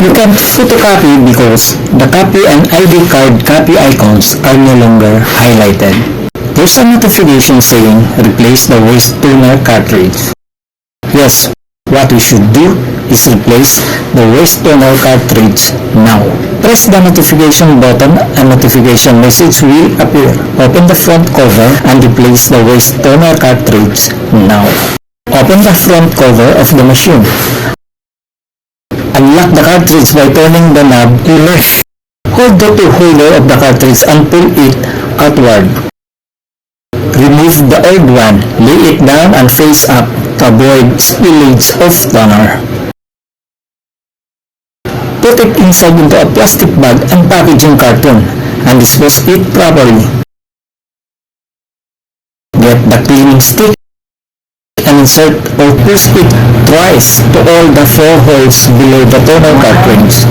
You can't photocopy because the copy and ID card copy icons are no longer highlighted. There's a notification saying replace the waste toner cartridge. Yes, what we should do is replace the waste toner cartridge now. Press the notification button and notification message will appear. Open the front cover and replace the waste toner cartridge now. Open the front cover of the machine. Unlock the cartridge by turning the knob left. Hold the two holder of the cartridge and pull it outward. Remove the old one, lay it down and face up to avoid spillage of toner. Put it inside into a plastic bag and packaging carton and dispose it properly. Get the cleaning stick and insert or push it twice to all the 4 holes below the toner cartridge.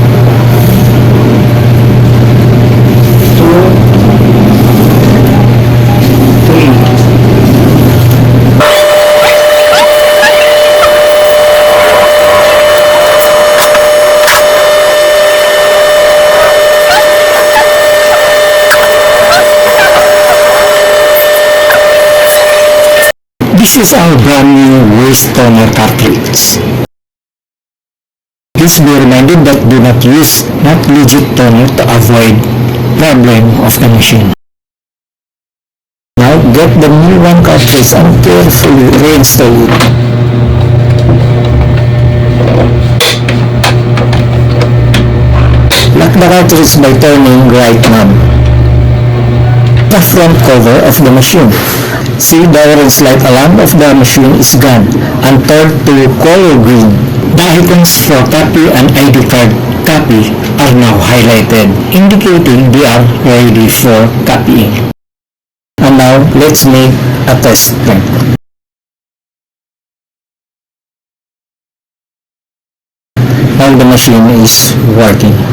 This is our brand new waste toner cartridge. Please be reminded that do not use not legit toner to avoid problem of the machine. Now get the new one cartridge and carefully reinstall it. Lock the cartridge by turning right knob. The front cover of the machine. See, the orange light alarm of the machine is gone and turned to color green. The icons for copy and ID card copy are now highlighted, indicating they are ready for copying. And now, let's make a test print. Now the machine is working.